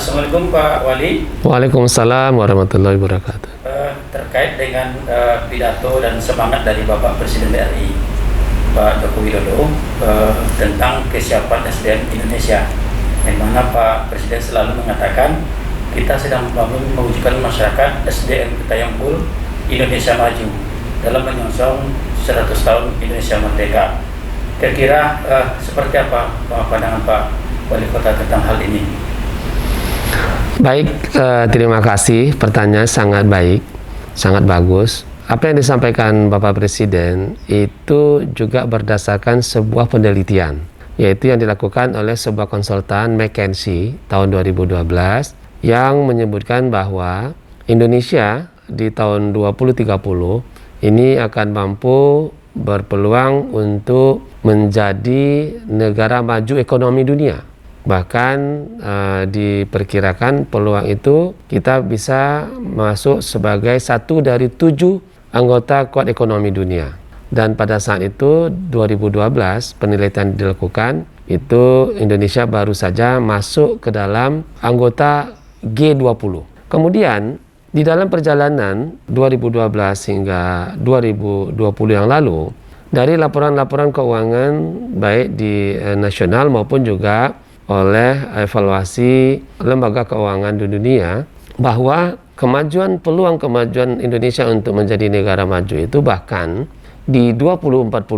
Assalamualaikum Pak Wali. Waalaikumsalam warahmatullahi wabarakatuh. Terkait dengan pidato dan semangat dari Bapak Presiden RI Pak Joko Widodo tentang kesiapan SDM Indonesia, yang mana Pak Presiden selalu mengatakan kita sedang mewujudkan masyarakat SDM kita yang unggul, Indonesia maju dalam menyongsong 100 tahun Indonesia merdeka. Kira-kira seperti apa pandangan Pak Wali Kota tentang hal ini? Baik, terima kasih. Pertanyaan sangat baik, sangat bagus. Apa yang disampaikan Bapak Presiden itu juga berdasarkan sebuah penelitian, yaitu yang dilakukan oleh sebuah konsultan McKinsey tahun 2012 yang menyebutkan bahwa Indonesia di tahun 2030 ini akan mampu berpeluang untuk menjadi negara maju ekonomi dunia. Bahkan diperkirakan peluang itu kita bisa masuk sebagai satu dari 7 anggota kuat ekonomi dunia. Dan pada saat itu 2012 penelitian dilakukan, itu Indonesia baru saja masuk ke dalam anggota G20. Kemudian di dalam perjalanan 2012 hingga 2020 yang lalu, dari laporan-laporan keuangan baik di nasional maupun juga oleh evaluasi lembaga keuangan di dunia, bahwa peluang kemajuan Indonesia untuk menjadi negara maju itu bahkan di 2045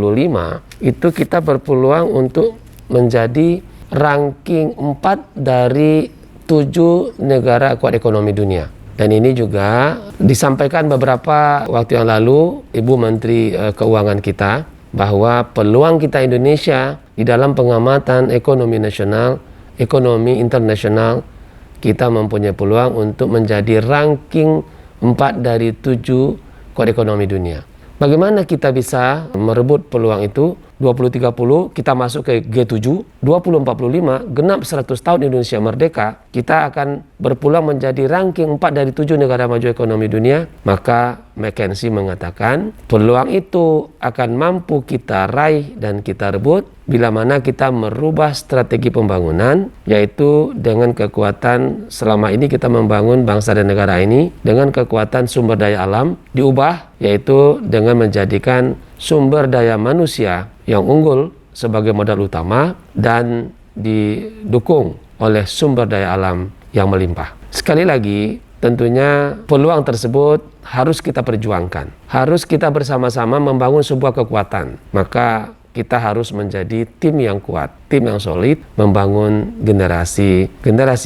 itu kita berpeluang untuk menjadi ranking 4 dari 7 negara kuat ekonomi dunia. Dan ini juga disampaikan beberapa waktu yang lalu Ibu Menteri Keuangan kita, bahwa peluang kita Indonesia di dalam pengamatan ekonomi nasional, ekonomi internasional, kita mempunyai peluang untuk menjadi ranking 4 dari 7 kuat ekonomi dunia. Bagaimana kita bisa merebut peluang itu? 2030 kita masuk ke G7, 2045 genap 100 tahun Indonesia merdeka, kita akan berpeluang menjadi ranking 4 dari 7 negara maju ekonomi dunia. Maka McKinsey mengatakan peluang itu akan mampu kita raih dan kita rebut bila mana kita merubah strategi pembangunan, yaitu dengan kekuatan selama ini kita membangun bangsa dan negara ini dengan kekuatan sumber daya alam, diubah yaitu dengan menjadikan sumber daya manusia yang unggul sebagai modal utama dan didukung oleh sumber daya alam yang melimpah. Sekali lagi, tentunya peluang tersebut harus kita perjuangkan. Harus kita bersama-sama membangun sebuah kekuatan. Maka kita harus menjadi tim yang kuat, tim yang solid, membangun generasi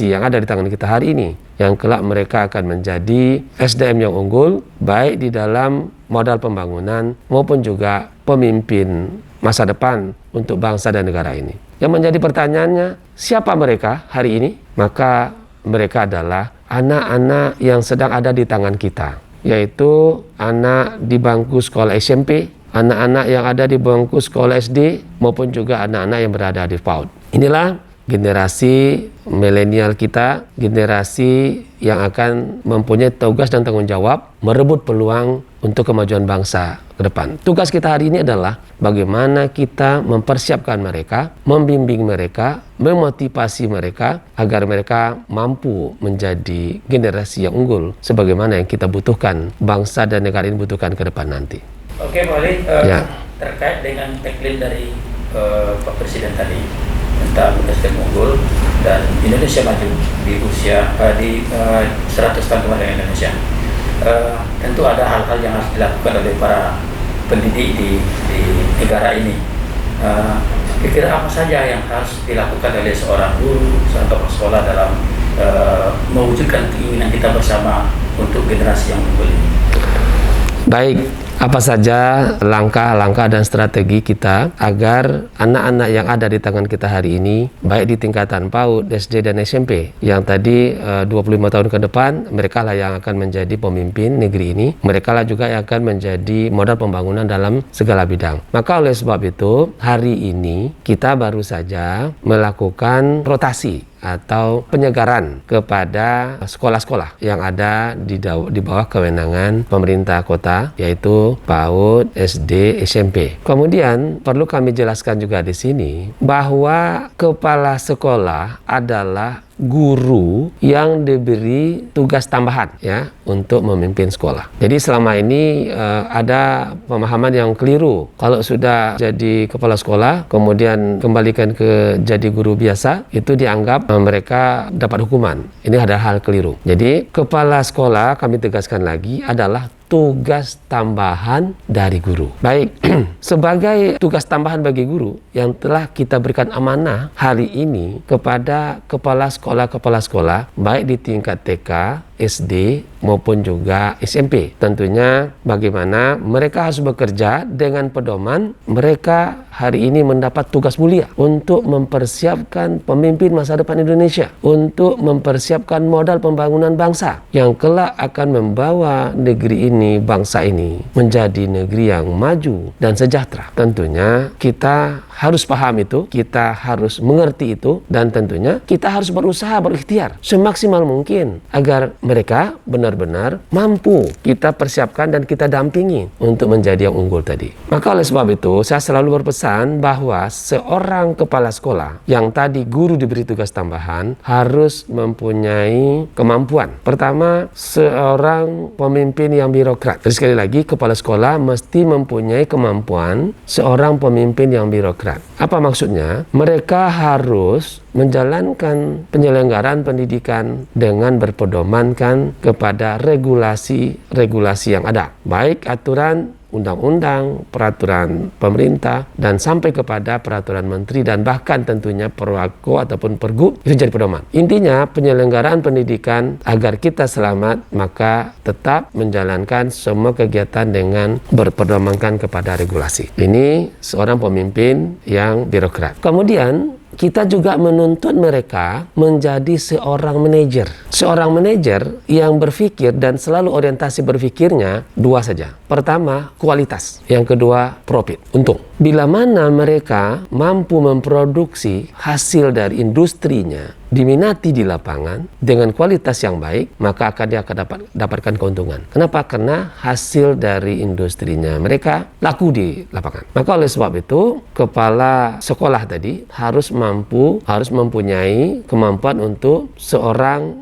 yang ada di tangan kita hari ini, yang kelak mereka akan menjadi SDM yang unggul, baik di dalam modal pembangunan maupun juga pemimpin masa depan untuk bangsa dan negara ini. Yang menjadi pertanyaannya, siapa mereka hari ini? Maka mereka adalah anak-anak yang sedang ada di tangan kita, yaitu anak di bangku sekolah SMP, anak-anak yang ada di bangku sekolah SD, maupun juga anak-anak yang berada di PAUD. Inilah generasi milenial kita, generasi yang akan mempunyai tugas dan tanggung jawab merebut peluang untuk kemajuan bangsa ke depan. Tugas kita hari ini adalah bagaimana kita mempersiapkan mereka, membimbing mereka, memotivasi mereka agar mereka mampu menjadi generasi yang unggul sebagaimana yang kita butuhkan, bangsa dan negara ini butuhkan ke depan nanti. Oke, Pak Wali, terkait dengan tagline dari Pak Presiden tadi tentang SDM unggul dan Indonesia maju di usia 100 tahun kemerdekaan Indonesia, tentu ada hal-hal yang harus dilakukan oleh para pendidik di negara ini. Kira-kira apa saja yang harus dilakukan oleh seorang guru, seorang kepala sekolah dalam mewujudkan keinginan kita bersama untuk generasi yang unggul ini? Baik, apa saja langkah-langkah dan strategi kita agar anak-anak yang ada di tangan kita hari ini, baik di tingkatan PAUD, SD, dan SMP, yang tadi 25 tahun ke depan, mereka lah yang akan menjadi pemimpin negeri ini, mereka lah juga yang akan menjadi modal pembangunan dalam segala bidang. Maka oleh sebab itu, hari ini kita baru saja melakukan rotasi atau penyegaran kepada sekolah-sekolah yang ada di bawah kewenangan pemerintah kota, yaitu PAUD, SD, SMP. Kemudian perlu kami jelaskan juga di sini bahwa kepala sekolah adalah guru yang diberi tugas tambahan ya untuk memimpin sekolah. Jadi selama ini ada pemahaman yang keliru. Kalau sudah jadi kepala sekolah kemudian kembalikan ke jadi guru biasa, itu dianggap mereka dapat hukuman. Ini adalah hal keliru. Jadi kepala sekolah, kami tegaskan lagi, adalah tugas tambahan dari guru. Baik, sebagai tugas tambahan bagi guru yang telah kita berikan amanah hari ini kepada kepala sekolah, baik di tingkat TK, SD maupun juga SMP. Tentunya bagaimana mereka harus bekerja dengan pedoman mereka hari ini mendapat tugas mulia untuk mempersiapkan pemimpin masa depan Indonesia, untuk mempersiapkan modal pembangunan bangsa yang kelak akan membawa negeri ini, bangsa ini menjadi negeri yang maju dan sejahtera. Tentunya kita harus paham itu, kita harus mengerti itu, dan tentunya kita harus berusaha, berikhtiar semaksimal mungkin agar mereka benar-benar mampu kita persiapkan dan kita dampingi untuk menjadi yang unggul tadi. Maka oleh sebab itu saya selalu berpesan bahwa seorang kepala sekolah yang tadi guru diberi tugas tambahan harus mempunyai kemampuan. Pertama, seorang pemimpin yang birokrat. Jadi sekali lagi, kepala sekolah mesti mempunyai kemampuan seorang pemimpin yang birokrat. Apa maksudnya? Mereka harus menjalankan penyelenggaraan pendidikan dengan berpedomankan kepada regulasi-regulasi yang ada, baik aturan undang-undang, peraturan pemerintah, dan sampai kepada peraturan menteri, dan bahkan tentunya Perwako ataupun Pergub, itu jadi pedoman. Intinya penyelenggaraan pendidikan agar kita selamat, maka tetap menjalankan semua kegiatan dengan berpedomankan kepada regulasi. Ini seorang pemimpin yang birokrat. Kemudian kita juga menuntut mereka menjadi seorang manajer. Seorang manajer yang berpikir dan selalu orientasi berpikirnya dua saja. Pertama, kualitas. Yang kedua, profit, untung. Bila mana mereka mampu memproduksi hasil dari industrinya, diminati di lapangan dengan kualitas yang baik, maka dia akan dapatkan keuntungan. Kenapa? Karena hasil dari industrinya mereka laku di lapangan. Maka oleh sebab itu, kepala sekolah tadi harus mempunyai kemampuan untuk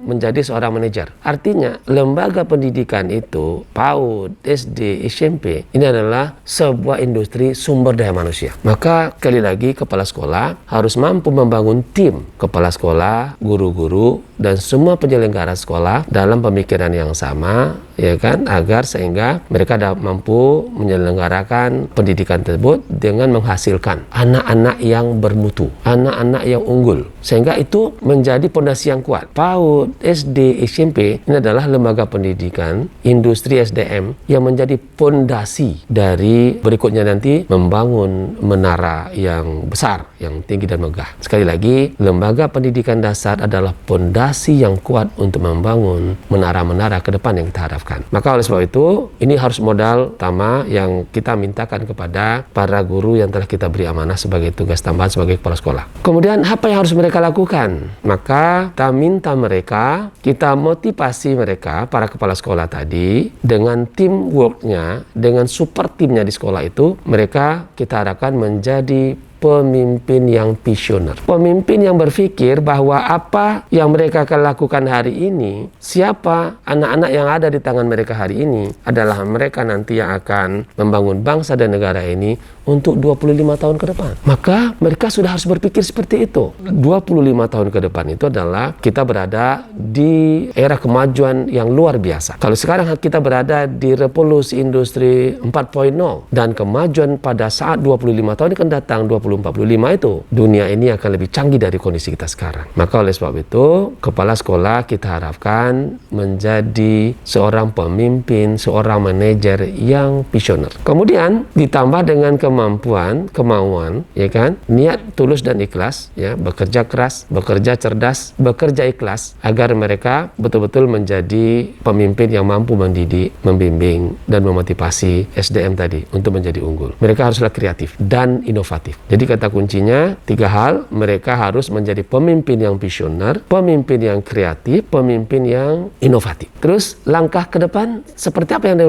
menjadi seorang manajer. Artinya, lembaga pendidikan itu, PAUD, SD, SMP, ini adalah sebuah industri sumber daya manusia. Maka sekali lagi, kepala sekolah harus mampu membangun tim kepala sekolah, guru-guru, dan semua penyelenggara sekolah dalam pemikiran yang sama, ya kan, agar sehingga mereka mampu menyelenggarakan pendidikan tersebut dengan menghasilkan anak-anak yang bermutu, anak-anak yang unggul, sehingga itu menjadi pondasi yang kuat. PAUD, SD, SMP ini adalah lembaga pendidikan industri SDM yang menjadi pondasi dari berikutnya nanti membangun menara yang besar, yang tinggi dan megah. Sekali lagi, lembaga pendidikan dasar adalah pondasi yang kuat untuk membangun menara-menara ke depan yang kita harapkan. Maka oleh sebab itu, ini harus modal utama yang kita mintakan kepada para guru yang telah kita beri amanah sebagai tugas tambahan sebagai kepala sekolah. Kemudian apa yang harus mereka lakukan? Maka kita minta mereka, kita motivasi mereka, para kepala sekolah tadi, dengan teamworknya, dengan super timnya di sekolah itu, mereka kita harapkan menjadi pemimpin yang visioner. Pemimpin yang berpikir bahwa apa yang mereka akan lakukan hari ini, siapa anak-anak yang ada di tangan mereka hari ini adalah mereka nanti yang akan membangun bangsa dan negara ini untuk 25 tahun ke depan. Maka mereka sudah harus berpikir seperti itu. 25 tahun ke depan itu adalah kita berada di era kemajuan yang luar biasa. Kalau sekarang kita berada di revolusi industri 4.0 dan kemajuan pada saat 25 tahun akan datang, 2045 itu, dunia ini akan lebih canggih dari kondisi kita sekarang. Maka oleh sebab itu, kepala sekolah kita harapkan menjadi seorang pemimpin, seorang manajer yang visioner. Kemudian ditambah dengan kemauan, ya kan, niat tulus dan ikhlas, ya, bekerja keras, bekerja cerdas, bekerja ikhlas, agar mereka betul-betul menjadi pemimpin yang mampu mendidik, membimbing, dan memotivasi SDM tadi untuk menjadi unggul. Mereka haruslah kreatif dan inovatif. Jadi kata kuncinya 3 hal, mereka harus menjadi pemimpin yang visioner, pemimpin yang kreatif, pemimpin yang inovatif. Terus langkah ke depan seperti apa yang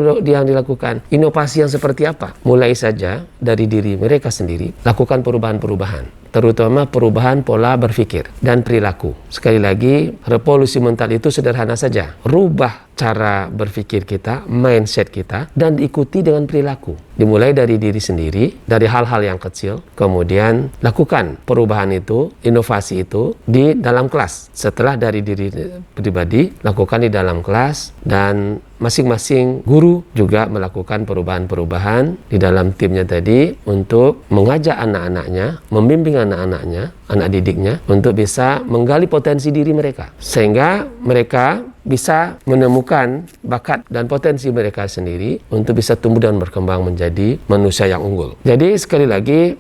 dilakukan? Inovasi yang seperti apa? Mulai saja dari diri mereka sendiri, lakukan perubahan-perubahan. terutama perubahan pola berpikir dan perilaku. Sekali lagi, revolusi mental itu sederhana saja. Rubah cara berpikir kita, mindset kita, dan diikuti dengan perilaku. Dimulai dari diri sendiri, dari hal-hal yang kecil, kemudian lakukan perubahan itu, inovasi itu di dalam kelas. Setelah dari diri pribadi, lakukan di dalam kelas, dan masing-masing guru juga melakukan perubahan-perubahan di dalam timnya tadi untuk mengajak anak-anaknya, membimbing anak-anaknya, anak didiknya untuk bisa menggali potensi diri mereka, sehingga mereka bisa menemukan bakat dan potensi mereka sendiri untuk bisa tumbuh dan berkembang menjadi manusia yang unggul. Jadi sekali lagi,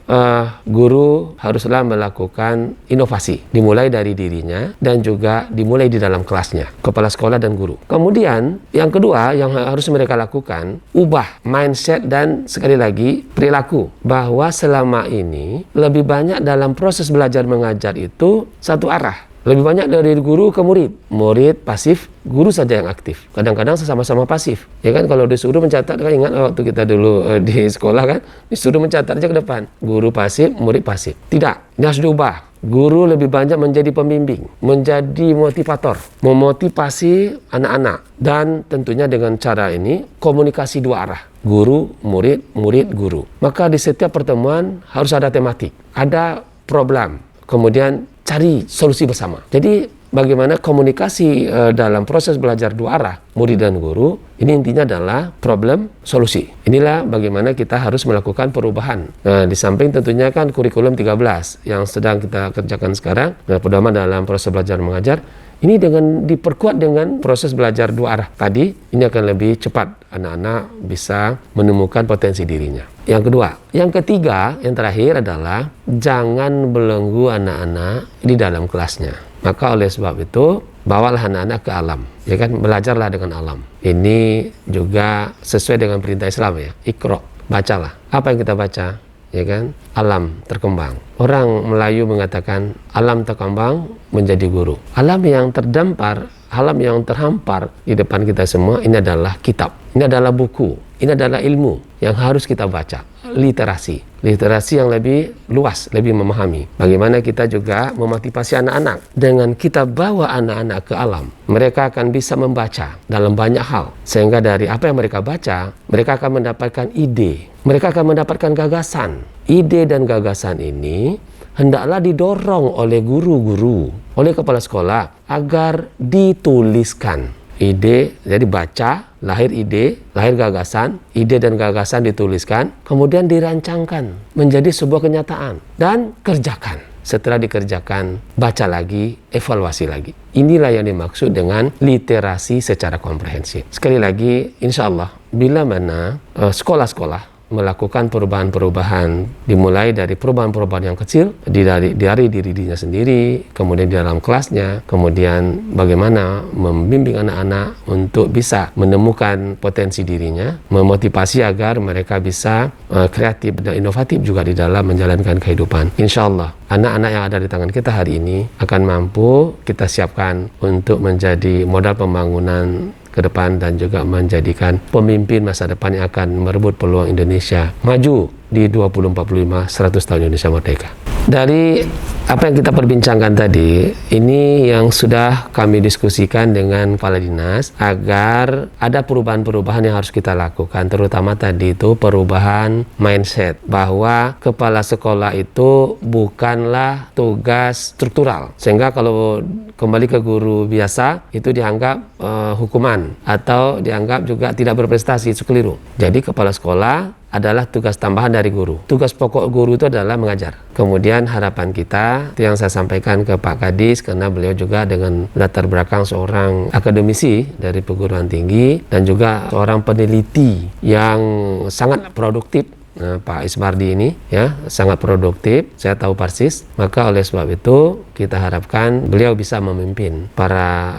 guru haruslah melakukan inovasi, dimulai dari dirinya dan juga dimulai di dalam kelasnya, kepala sekolah dan guru. Kemudian yang kedua yang harus mereka lakukan, ubah mindset dan sekali lagi perilaku, bahwa selama ini lebih banyak dalam proses belajar mengajar itu satu arah. Lebih banyak dari guru ke murid. Murid pasif, guru saja yang aktif. Kadang-kadang sama-sama pasif. Ya kan, kalau disuruh mencatat, kan ingat waktu kita dulu di sekolah kan, disuruh mencatat aja ke depan. Guru pasif, murid pasif. Tidak, ini harus diubah. Guru lebih banyak menjadi pembimbing, menjadi motivator, memotivasi anak-anak. Dan tentunya dengan cara ini, komunikasi dua arah. Guru, murid, murid, guru. Maka di setiap pertemuan harus ada tematik, ada problem. Kemudian cari solusi bersama. Jadi bagaimana komunikasi dalam proses belajar dua arah, murid dan guru, ini intinya adalah problem solusi. Inilah bagaimana kita harus melakukan perubahan. Nah, di samping tentunya kan kurikulum 13 yang sedang kita kerjakan sekarang, pedoman dalam proses belajar mengajar, ini dengan diperkuat dengan proses belajar dua arah tadi, ini akan lebih cepat anak-anak bisa menemukan potensi dirinya. Yang kedua, yang ketiga, yang terakhir adalah jangan belenggu anak-anak di dalam kelasnya. Maka oleh sebab itu, bawalah anak-anak ke alam, ya kan, belajarlah dengan alam. Ini juga sesuai dengan perintah Islam ya, Iqra, bacalah. Apa yang kita baca? Ya kan, alam terkembang. Orang Melayu mengatakan alam terkembang menjadi guru. Alam yang terdampar, alam yang terhampar di depan kita semua, ini adalah kitab, ini adalah buku, ini adalah ilmu yang harus kita baca. Literasi yang lebih luas, lebih memahami. Bagaimana kita juga memotivasi anak-anak dengan kita bawa anak-anak ke alam. Mereka akan bisa membaca dalam banyak hal, sehingga dari apa yang mereka baca, mereka akan mendapatkan ide, mereka akan mendapatkan gagasan. Ide dan gagasan ini hendaklah didorong oleh guru-guru, oleh kepala sekolah agar dituliskan. Ide, jadi baca, lahir ide, lahir gagasan, ide dan gagasan dituliskan, kemudian dirancangkan menjadi sebuah kenyataan dan kerjakan. Setelah dikerjakan, baca lagi, evaluasi lagi. Inilah yang dimaksud dengan literasi secara komprehensif. Sekali lagi, insya Allah, bila mana sekolah-sekolah melakukan perubahan-perubahan, dimulai dari perubahan-perubahan yang kecil dari dirinya sendiri, kemudian di dalam kelasnya, kemudian bagaimana membimbing anak-anak untuk bisa menemukan potensi dirinya, memotivasi agar mereka bisa kreatif dan inovatif juga di dalam menjalankan kehidupan. Insya Allah, anak-anak yang ada di tangan kita hari ini akan mampu kita siapkan untuk menjadi modal pembangunan ke depan dan juga menjadikan pemimpin masa depan yang akan merebut peluang Indonesia maju di 2045 100 tahun Indonesia Merdeka. Dari apa yang kita perbincangkan tadi, ini yang sudah kami diskusikan dengan kepala dinas agar ada perubahan-perubahan yang harus kita lakukan, terutama tadi itu perubahan mindset, bahwa kepala sekolah itu bukanlah tugas struktural, sehingga kalau kembali ke guru biasa itu dianggap hukuman atau dianggap juga tidak berprestasi, itu keliru. Jadi kepala sekolah adalah tugas tambahan dari guru. Tugas pokok guru itu adalah mengajar. Kemudian harapan kita, itu yang saya sampaikan ke Pak Kadis, karena beliau juga dengan latar belakang seorang akademisi dari perguruan tinggi dan juga seorang peneliti yang sangat produktif. Pak Isbardi ini ya sangat produktif, saya tahu persis. Maka oleh sebab itu kita harapkan beliau bisa memimpin para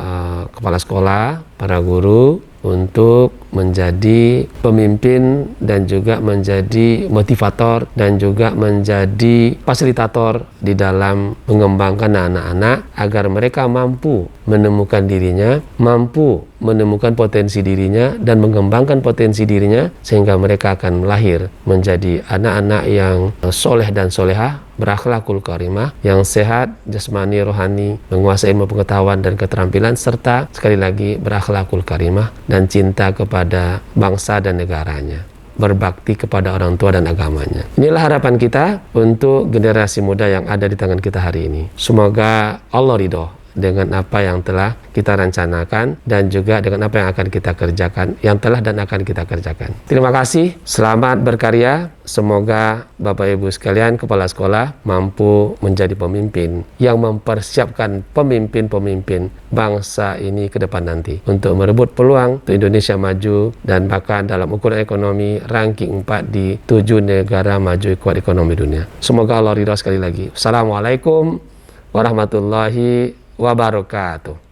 kepala sekolah, para guru untuk menjadi pemimpin dan juga menjadi motivator dan juga menjadi fasilitator di dalam mengembangkan anak-anak agar mereka mampu menemukan dirinya, mampu menemukan potensi dirinya dan mengembangkan potensi dirinya sehingga mereka akan lahir menjadi anak-anak yang soleh dan solehah, berakhlakul karimah, yang sehat jasmani rohani, menguasai ilmu pengetahuan dan keterampilan, serta sekali lagi berakhlakul karimah dan cinta kepada bangsa dan negaranya, berbakti kepada orang tua dan agamanya. Inilah harapan kita untuk generasi muda yang ada di tangan kita hari ini. Semoga Allah ridho dengan apa yang telah kita rencanakan dan juga dengan apa yang akan kita kerjakan, yang telah dan akan kita kerjakan. Terima kasih, selamat berkarya. Semoga Bapak Ibu sekalian, kepala sekolah mampu menjadi pemimpin yang mempersiapkan pemimpin-pemimpin bangsa ini ke depan nanti untuk merebut peluang untuk Indonesia maju dan bahkan dalam ukuran ekonomi ranking 4 di 7 negara maju kuat ekonomi dunia. Semoga Allah ridha sekali lagi. Assalamualaikum warahmatullahi wabarakatuh.